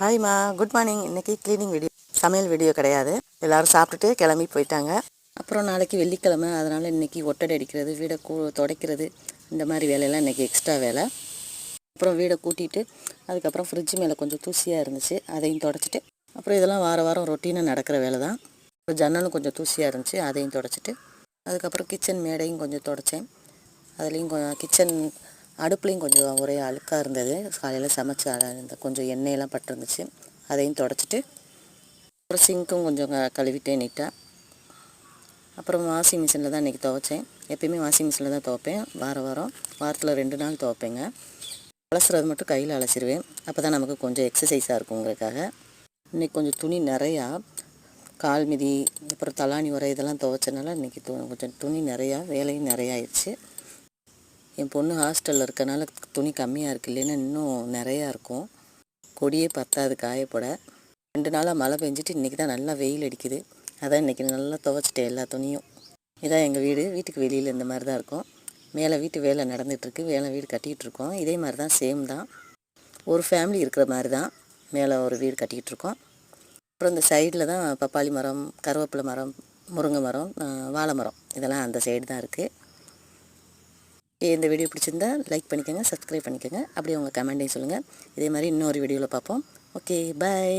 ஹாய்மா, good morning. இன்றைக்கி cleaning video, சமையல் video கிடையாது. எல்லோரும் சாப்பிட்டுட்டு கிளம்பி போயிட்டாங்க. அப்புறம் நாளைக்கு வெள்ளிக்கிழமை, அதனால் இன்றைக்கி ஒட்டடை அடிக்கிறது, வீடை துடைக்கிறது, இந்த மாதிரி வேலையெல்லாம் இன்றைக்கி எக்ஸ்ட்ரா வேலை. அப்புறம் வீடை கூட்டிகிட்டு அதுக்கப்புறம் ஃப்ரிட்ஜ் மேலே கொஞ்சம் தூசியாக இருந்துச்சு, அதையும் தொடச்சிட்டு, அப்புறம் இதெல்லாம் வாரம் ரொட்டீனாக நடக்கிற வேலை தான். அப்புறம் ஜன்னலும் கொஞ்சம் தூசியாக இருந்துச்சு, அதையும் தொடச்சிட்டு, அதுக்கப்புறம் கிச்சன் மேடையும் கொஞ்சம் தொடச்சேன். அதுலேயும் கிச்சன் அடுப்புலையும் கொஞ்சம் ஒரே அழுக்காக இருந்தது. காலையில் சமைச்ச இந்த கொஞ்சம் எண்ணெயெல்லாம் பட்டிருந்துச்சு, அதையும் தொடச்சிட்டு, அப்புறம் சிங்க்கும் கொஞ்சம் கழுவிட்டேன் நீட்டாக. அப்புறம் வாஷிங் மிஷினில் தான் இன்றைக்கி துவைச்சேன். எப்பயுமே வாஷிங் மிஷினில் தான் துவைப்பேன். வாரத்தில் 2 நாள் துவைப்பேங்க. அலசுறது மட்டும் கையில் அலசிடுவேன். அப்போ தான் நமக்கு கொஞ்சம் எக்ஸசைஸாக இருக்குங்கிறதுக்காக. இன்றைக்கி கொஞ்சம் துணி நிறையா, கால் மிதி, அப்புறம் தலாணி உரை இதெல்லாம் துவைச்சனால இன்றைக்கி கொஞ்சம் துணி நிறையா, வேலையும் நிறையா ஆயிடுச்சு. என் பொண்ணு ஹாஸ்டலில் இருக்கனால துணி கம்மியாக இருக்குது, இல்லைன்னா இன்னும் நிறையா இருக்கும். கொடியே பத்தாது காயப்பட. 2 நாளாக மழை பெஞ்சிட்டு இன்றைக்கி தான் நல்லா வெயில் அடிக்குது. அதான் இன்றைக்கி நல்லா துவைச்சிட்டேன் எல்லா துணியும். இதான் எங்கள் வீட்டுக்கு வெளியில் இந்த மாதிரி தான் இருக்கும். மேலே வீட்டு வேலை நடந்துகிட்ருக்கு, வீடு கட்டிகிட்ருக்கோம். இதே மாதிரி தான், சேம் தான். ஒரு ஃபேமிலி இருக்கிற மாதிரி தான் மேலே ஒரு வீடு கட்டிகிட்ருக்கோம். அப்புறம் இந்த சைடில் தான் பப்பாளி மரம், கருவேப்பிலை மரம், முருங்கை மரம், வாழை மரம், இதெல்லாம் அந்த சைடு தான் இருக்குது. இந்த வீடியோ பிடிச்சிருந்தா லைக் பண்ணிக்கோங்க, சப்ஸ்கிரைப் பண்ணிக்கோங்க. அப்படியே உங்கள் கமெண்ட்டையும் சொல்லுங்கள். இதே மாதிரி இன்னொரு வீடியோவில் பார்ப்போம். Okay, by.